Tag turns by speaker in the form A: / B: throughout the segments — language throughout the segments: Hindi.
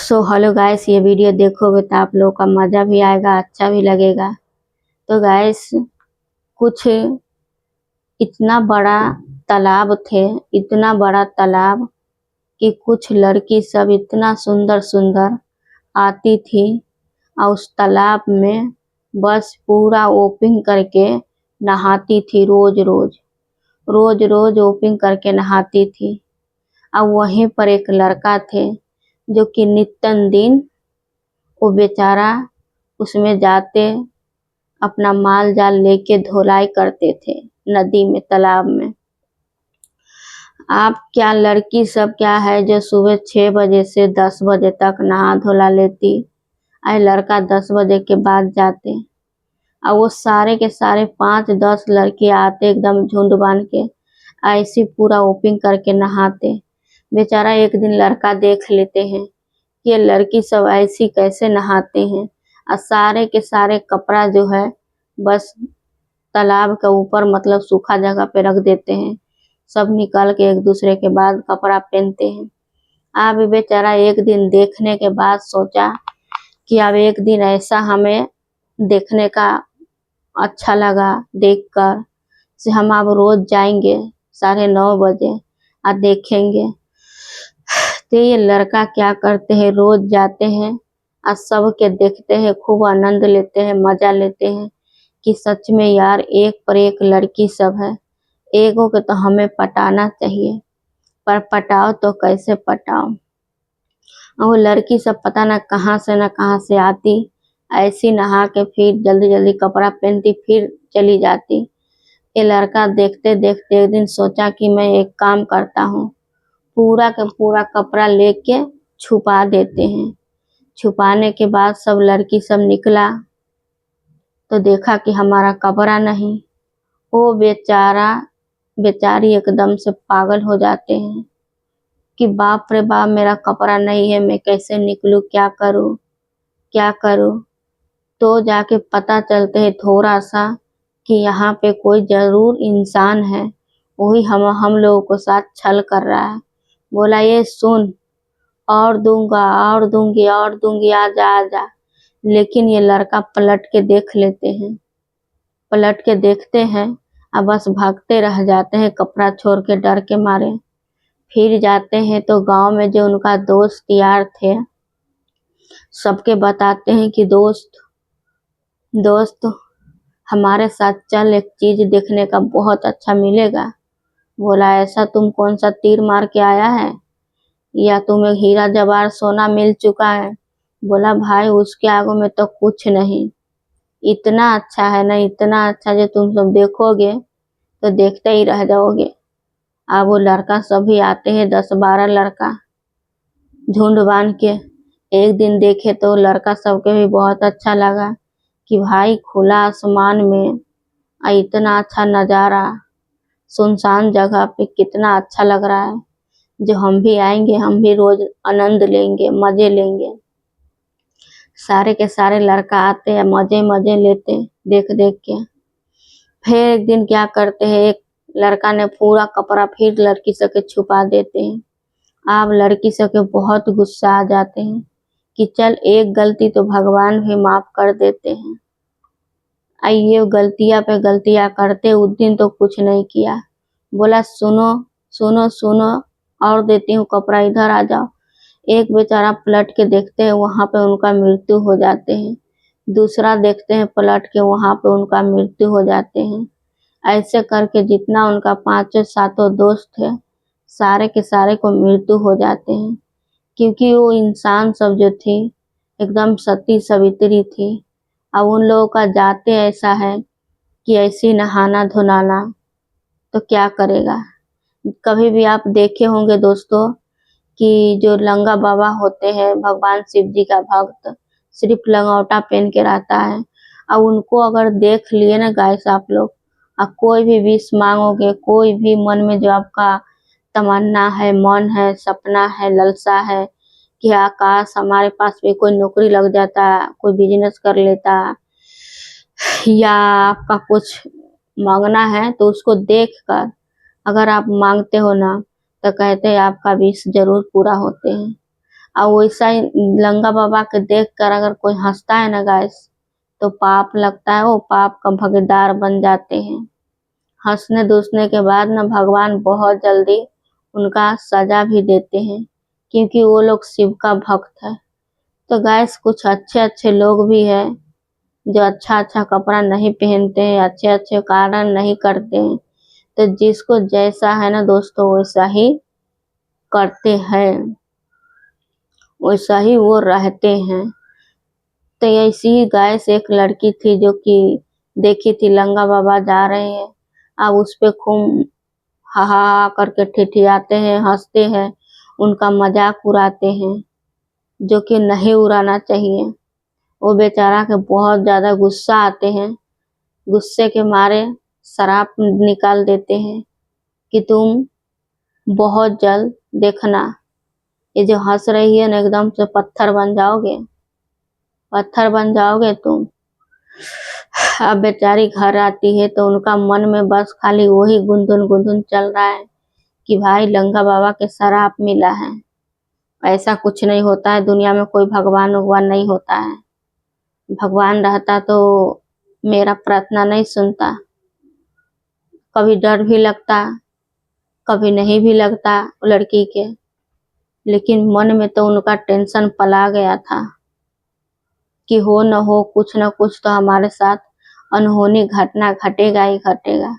A: सो हेलो गाइस, ये वीडियो देखोगे तो आप लोगों का मज़ा भी आएगा, अच्छा भी लगेगा। तो गाइस, कुछ इतना बड़ा तालाब थे, इतना बड़ा तालाब कि कुछ लड़की सब इतना सुंदर सुंदर आती थी और उस तालाब में बस पूरा ओपनिंग करके नहाती थी। रोज रोज रोज रोज ओपनिंग करके नहाती थी। और वहीं पर एक लड़का थे जो कि नित्य दिन वो बेचारा उसमें जाते, अपना माल जाल लेके धुलाई करते थे नदी में, तालाब में। आप क्या लड़की सब क्या है जो सुबह 6 बजे से 10 बजे तक नहा धुला लेती, और लड़का 10 बजे के बाद जाते। और वो सारे के सारे 5-10 लड़के आते एकदम झुंड बांध के, ऐसी पूरा ओपनिंग करके नहाते। बेचारा एक दिन लड़का देख लेते हैं कि ये लड़की सब ऐसी कैसे नहाते हैं, और सारे के सारे कपड़ा जो है बस तालाब के ऊपर मतलब सूखा जगह पे रख देते हैं। सब निकाल के एक दूसरे के बाद कपड़ा पहनते हैं। अब बेचारा एक दिन देखने के बाद सोचा कि अब एक दिन ऐसा हमें देखने का अच्छा लगा, देखकर से हम अब रोज जाएंगे 9:30 बजे और देखेंगे। तो ये लड़का क्या करते हैं, रोज जाते हैं और सबके देखते हैं, खूब आनंद लेते हैं, मजा लेते हैं कि सच में यार एक पर एक लड़की सब है, एगो के तो हमें पटाना चाहिए। पर पटाओ तो कैसे पटाओ। और वो लड़की सब पता ना कहाँ से आती, ऐसी नहा के फिर जल्दी जल्दी कपड़ा पहनती, फिर चली जाती। ये लड़का देखते देखते एक दिन सोचा कि मैं एक काम करता हूँ, पूरा का पूरा कपड़ा लेके छुपा देते हैं। छुपाने के बाद सब लड़की सब निकला तो देखा कि हमारा कपड़ा नहीं। वो बेचारी एकदम से पागल हो जाते हैं कि बाप रे बाप, मेरा कपड़ा नहीं है, मैं कैसे निकलूं, क्या करूं। तो जाके पता चलते है थोड़ा सा कि यहाँ पे कोई जरूर इंसान है, वही हम लोगों को साथ छल कर रहा है। बोला ये सुन, और दूंगा और दूंगी और दूंगी, आजा आजा। लेकिन ये लड़का पलट के देख लेते हैं, पलट के देखते हैं और बस भागते रह जाते हैं कपड़ा छोड़ के डर के मारे। फिर जाते हैं तो गांव में जो उनका दोस्त यार थे सबके बताते हैं कि दोस्त हमारे साथ चल, एक चीज देखने का बहुत अच्छा मिलेगा। बोला ऐसा, तुम कौन सा तीर मार के आया है या तुम्हें हीरा जवाहर सोना मिल चुका है। बोला भाई उसके आगे में तो कुछ नहीं, इतना अच्छा है ना, इतना अच्छा जो तुम सब देखोगे तो देखते ही रह जाओगे। अब वो लड़का सभी आते हैं, 10-12 लड़का झुंड बांध के। एक दिन देखे तो लड़का सबके भी बहुत अच्छा लगा कि भाई खुला आसमान में इतना अच्छा नजारा, सुनसान जगह पे कितना अच्छा लग रहा है, जो हम भी आएंगे, हम भी रोज आनंद लेंगे, मजे लेंगे। सारे के सारे लड़का आते हैं, मजे मजे लेते देख देख के। फिर एक दिन क्या करते हैं, एक लड़का ने पूरा कपड़ा फिर लड़की सबके छुपा देते हैं। आप लड़की सबके बहुत गुस्सा आ जाते हैं कि चल एक गलती तो भगवान भी माफ कर देते हैं, ये गलतियां पे गलतियां करते, उस दिन तो कुछ नहीं किया। बोला सुनो सुनो सुनो, और देती हूँ कपड़ा, इधर आ जाओ। एक बेचारा पलट के देखते हैं, वहां पे उनका मृत्यु हो जाते हैं। दूसरा देखते हैं पलट के, वहां पे उनका मृत्यु हो जाते हैं। ऐसे करके जितना उनका 5-7 दोस्त थे, सारे के सारे को मृत्यु हो जाते हैं। क्योंकि वो इंसान सब जो थी एकदम सती सवित्री थी। अब उन लोगों का जाते ऐसा है कि ऐसी नहाना धुलाना, तो क्या करेगा। कभी भी आप देखे होंगे दोस्तों कि जो लंगा बाबा होते हैं, भगवान शिव जी का भक्त, सिर्फ लंगोटा पहन के रहता है। और उनको अगर देख लिए ना गाइस आप लोग, कोई भी विश मांगोगे, कोई भी मन में जो आपका तमन्ना है, मन है, सपना है, ललसा है कि आकाश हमारे पास भी कोई नौकरी लग जाता, कोई बिजनेस कर लेता, या आपका कुछ मांगना है, तो उसको देखकर अगर आप मांगते हो ना तो कहते हैं आपका विश जरूर पूरा होते हैं। और वैसा ही लंगा बाबा के देख कर अगर कोई हंसता है ना गाइस, तो पाप लगता है, वो पाप का भागीदार बन जाते हैं। हंसने दूसने के बाद ना भगवान बहुत जल्दी उनका सजा भी देते हैं, क्योंकि वो लोग शिव का भक्त है। तो गाइस कुछ अच्छे अच्छे लोग भी हैं जो अच्छा अच्छा कपड़ा नहीं पहनते हैं, अच्छे अच्छे कारण नहीं करते हैं। तो जिसको जैसा है ना दोस्तों, वैसा ही करते हैं, वैसा ही वो रहते हैं। तो ऐसी ही गाइस एक लड़की थी जो कि देखी थी लंगा बाबा जा रहे हैं, अब उस पे खूब हा हा हा करके ठिठियाते हैं, हंसते हैं, उनका मजाक उड़ाते हैं, जो कि नहीं उड़ाना चाहिए। वो बेचारा के बहुत ज्यादा गुस्सा आते हैं, गुस्से के मारे शराब निकाल देते हैं कि तुम बहुत जल्द देखना, ये जो हंस रही है ना एकदम से पत्थर बन जाओगे, पत्थर बन जाओगे तुम। अब बेचारी घर आती है तो उनका मन में बस खाली वही गुनगुन गुनगुन चल रहा है कि भाई लंगा बाबा के शराब मिला है। ऐसा कुछ नहीं होता है दुनिया में, कोई भगवान उगवान नहीं होता है। भगवान रहता तो मेरा प्रार्थना नहीं सुनता। कभी डर भी लगता, कभी नहीं भी लगता लड़की के, लेकिन मन में तो उनका टेंशन पला गया था कि हो न हो कुछ न कुछ तो हमारे साथ अनहोनी घटना घटेगा ही घटेगा।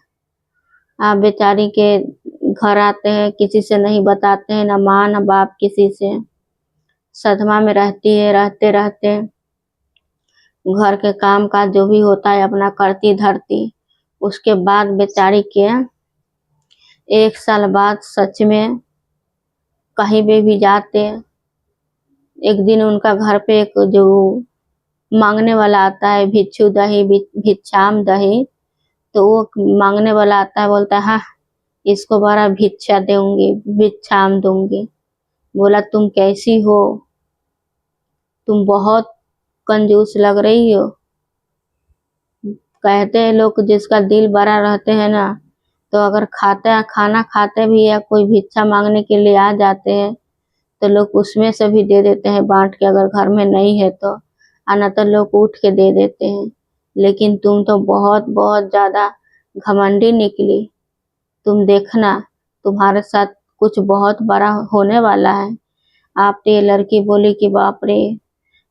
A: आप बेचारी के घर आते हैं, किसी से नहीं बताते हैं, न माँ न बाप किसी से, सदमा में रहती है। रहते रहते घर के काम काज जो भी होता है अपना करती धरती। उसके बाद बेचारी के 1 साल बाद सच में कहीं भी जाते, एक दिन उनका घर पे एक जो मांगने वाला आता है, भिक्षु दही भिक्षाम दही, तो वो मांगने वाला आता है, बोलता है हाँ इसको बड़ा भिक्षा दूंगी, भिक्षाम दूंगी। बोला तुम कैसी हो, तुम बहुत कंजूस लग रही हो। कहते हैं लोग जिसका दिल बड़ा रहते हैं ना, तो अगर खाना खाते भी या कोई भिक्षा मांगने के लिए आ जाते हैं तो लोग उसमें से भी दे देते हैं बांट के, अगर घर में नहीं है तो, आना तो लोग उठ के दे देते हैं। लेकिन तुम तो बहुत बहुत ज्यादा घमंडी निकली। तुम देखना तुम्हारे साथ कुछ बहुत बड़ा होने वाला है। आप तो ये लड़की बोली कि बाप रे,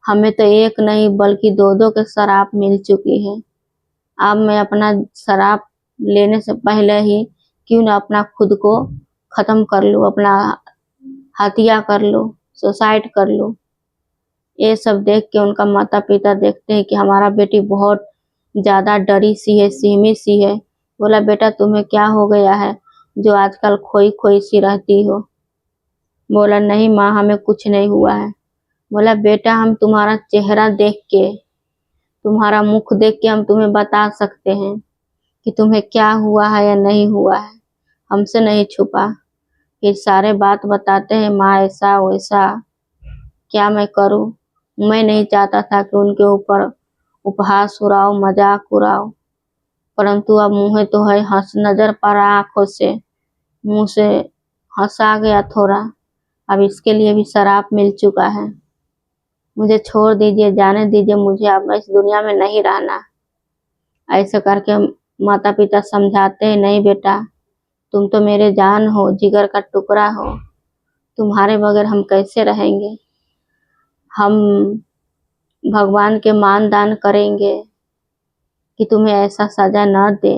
A: हमें तो एक नहीं बल्कि दो दो के शराब मिल चुकी है। अब मैं अपना शराब लेने से पहले ही क्यों ना अपना खुद को खत्म कर लूं, अपना हत्या कर लूं, सुसाइड कर लूं। ये सब देख के उनका माता पिता देखते हैं कि हमारा बेटी बहुत ज्यादा डरी सी है, सीमी सी है। बोला बेटा तुम्हें क्या हो गया है जो आजकल खोई खोई सी रहती हो। बोला नहीं माँ हमें कुछ नहीं हुआ है। बोला बेटा हम तुम्हारा चेहरा देख के, तुम्हारा मुख देख के हम तुम्हें बता सकते हैं कि तुम्हें क्या हुआ है या नहीं हुआ है, हमसे नहीं छुपा। फिर सारे बात बताते हैं, माँ ऐसा वैसा। क्या मैं करूं, मैं नहीं चाहता था कि उनके ऊपर उपहास उड़ाओ, मजाक उड़ाओ, परंतु अब मुँह तो है, हंस नजर पड़ा आंखों से, मुंह से हंस आ गया थोड़ा। अब इसके लिए भी शराब मिल चुका है। मुझे छोड़ दीजिए, जाने दीजिए मुझे, अब मैं इस दुनिया में नहीं रहना। ऐसे करके माता पिता समझाते हैं, नहीं बेटा तुम तो मेरे जान हो, जिगर का टुकड़ा हो, तुम्हारे बगैर हम कैसे रहेंगे। हम भगवान के मान दान करेंगे कि तुम्हें ऐसा सजा न दे।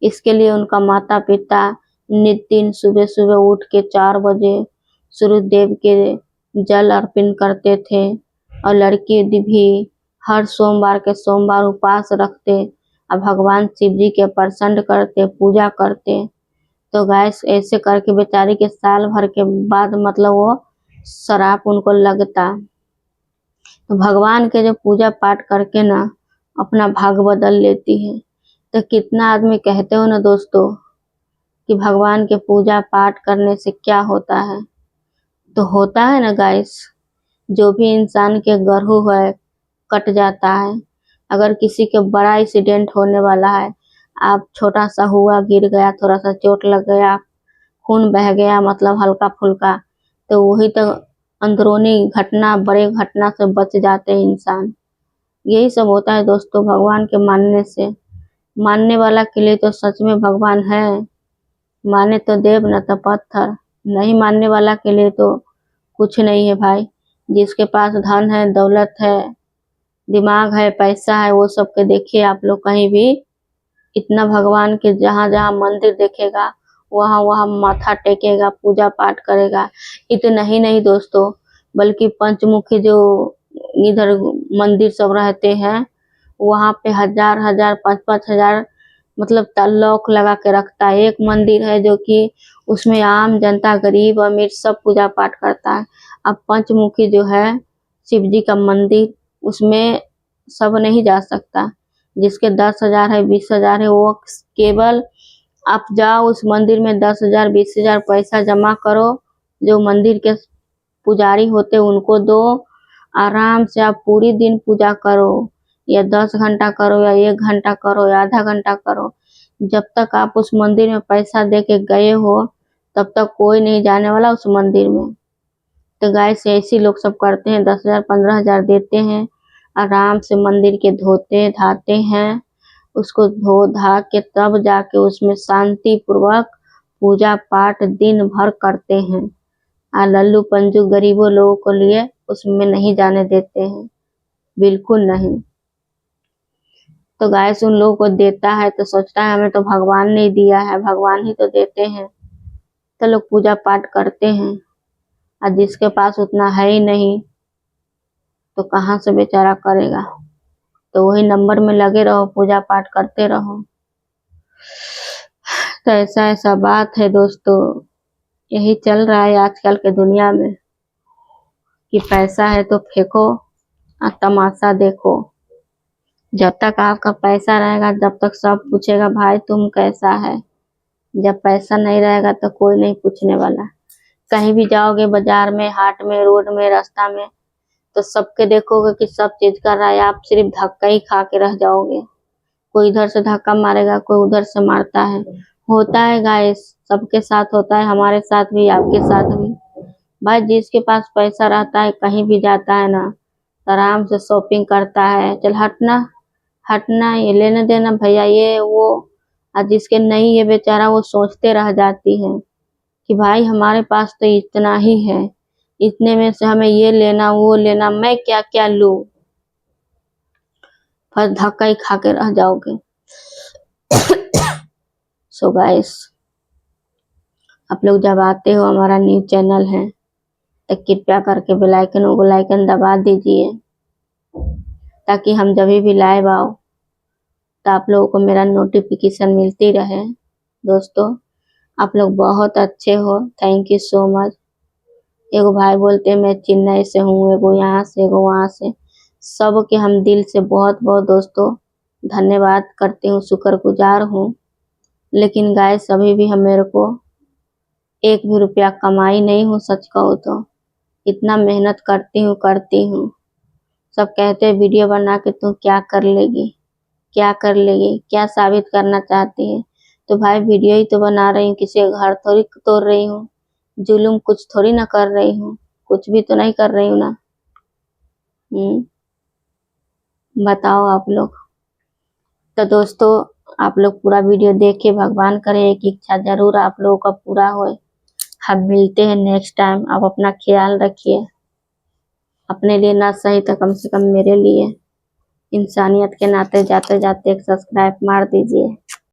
A: इसके लिए उनका माता पिता नित्य सुबह सुबह उठ के 4 बजे सूर्य देव के जल अर्पण करते थे, और लड़की भी हर सोमवार के सोमवार उपवास रखते और भगवान शिव जी के प्रसन्न करते, पूजा करते। तो गैस ऐसे करके बेचारी के साल भर के बाद मतलब वो शराब उनको लगता। तो भगवान के जो पूजा पाठ करके ना अपना भाग बदल लेती है। तो कितना आदमी कहते हो ना दोस्तों कि भगवान के पूजा पाठ करने से क्या होता है, तो होता है ना गाइस, जो भी इंसान के गर्भ है कट जाता है। अगर किसी के बड़ा एक्सीडेंट होने वाला है, आप छोटा सा हुआ, गिर गया, थोड़ा सा चोट लग गया, खून बह गया, मतलब हल्का फुल्का, तो वही तो अंदरूनी घटना, बड़े घटना से बच जाते हैं इंसान। यही सब होता है दोस्तों भगवान के मानने से। मानने वाला के लिए तो सच में भगवान है, माने तो देव न तो पत्थर। नहीं मानने वाला के लिए तो कुछ नहीं है भाई। जिसके पास धन है, दौलत है, दिमाग है, पैसा है, वो सब के देखिए आप लोग कहीं भी इतना भगवान के जहाँ जहाँ मंदिर देखेगा वहाँ वहाँ माथा टेकेगा, पूजा पाठ करेगा। इतना ही नहीं दोस्तों, बल्कि पंचमुखी जो इधर मंदिर सब रहते हैं वहाँ पे हजार हजार 5-5 हजार मतलब लॉक लगा के रखता है। एक मंदिर है जो कि उसमें आम जनता, गरीब अमीर सब पूजा पाठ करता है। अब पंचमुखी जो है शिव जी का मंदिर, उसमें सब नहीं जा सकता। जिसके 10,000 है, 20,000 है, वो केवल आप जाओ उस मंदिर में 10,000 20,000 पैसा जमा करो, जो मंदिर के पुजारी होते उनको दो, आराम से आप पूरी दिन पूजा करो, या 10 घंटा करो, या 1 घंटा करो, या आधा घंटा करो। जब तक आप उस मंदिर में पैसा दे के गए हो तब तक कोई नहीं जाने वाला उस मंदिर में। तो गाइस ऐसे लोग सब करते हैं, 10,000 15,000 देते हैं, आराम से मंदिर के धोते धाते हैं, उसको धो धा के तब जाके उसमें शांति पूर्वक पूजा पाठ दिन भर करते हैं। लल्लू पंजू गरीबों लोगों को लिए उसमें नहीं जाने देते हैं, बिल्कुल नहीं। तो गाइस उन लोगों को देता है तो सोचता है हमें तो भगवान ने दिया है, भगवान ही तो देते हैं, तो लोग पूजा पाठ करते हैं। और जिसके पास उतना है ही नहीं तो कहाँ से बेचारा करेगा। तो वही नंबर में लगे रहो, पूजा पाठ करते रहो। तो ऐसा ऐसा बात है दोस्तों, यही चल रहा है आजकल के दुनिया में कि पैसा है तो फेंको और तमाशा देखो। जब तक आपका पैसा रहेगा जब तक सब पूछेगा भाई तुम कैसा है। जब पैसा नहीं रहेगा तो कोई नहीं पूछने वाला। कहीं भी जाओगे बाजार में, हाट में, रोड में, रास्ता में, तो सबके देखोगे कि सब चीज कर रहा है, आप सिर्फ धक्का ही खा के रह जाओगे। कोई इधर से धक्का मारेगा, कोई उधर से मारता है। होता है गाइस, सबके साथ होता है, हमारे साथ भी, आपके साथ भी। भाई जिसके पास पैसा रहता है कहीं भी जाता है ना, आराम से शॉपिंग करता है, चल हटना हटना, ये लेने देना भैया ये वो। और जिसके नहीं है बेचारा वो सोचते रह जाती है कि भाई हमारे पास तो इतना ही है, इतने में से हमें ये लेना वो लेना, मैं क्या क्या लूं। पर धक्का ही खा के रह जाओगे। सो गाइस आप लोग जब आते हो, हमारा न्यू चैनल है, तो कृपया करके बेल आइकन दबा दीजिए, ताकि हम जब भी लाइव आओ तो आप लोगों को मेरा नोटिफिकेशन मिलती रहे। दोस्तों आप लोग बहुत अच्छे हो, थैंक यू सो मच। एगो भाई बोलते हैं मैं चेन्नई से हूँ, एगो यहाँ से, एगो वहाँ से। सबके हम दिल से बहुत बहुत दोस्तों धन्यवाद करती हूँ, शुक्रगुजार हूँ। लेकिन गाइस अभी भी हम मेरे को 1 भी रुपया कमाई नहीं हूँ, सच कहूँ तो। इतना मेहनत करती हूँ। सब कहते हैं वीडियो बना के तू क्या कर लेगी, क्या कर लेगी, क्या साबित करना चाहती है। तो भाई वीडियो ही तो बना रही हूँ, किसी का घर थोड़ी तोड़ रही हूँ, जुल्म कुछ थोड़ी ना कर रही हूँ, कुछ भी तो नहीं कर रही हूँ ना। बताओ आप लोग। तो दोस्तों आप लोग पूरा वीडियो देखिए, भगवान करे एक इच्छा जरूर आप लोगों का पूरा होए। हम मिलते हैं नेक्स्ट टाइम। आप अपना ख्याल रखिए, अपने लिए ना सही तो कम से कम मेरे लिए इंसानियत के नाते जाते जाते एक सब्सक्राइब मार दीजिए।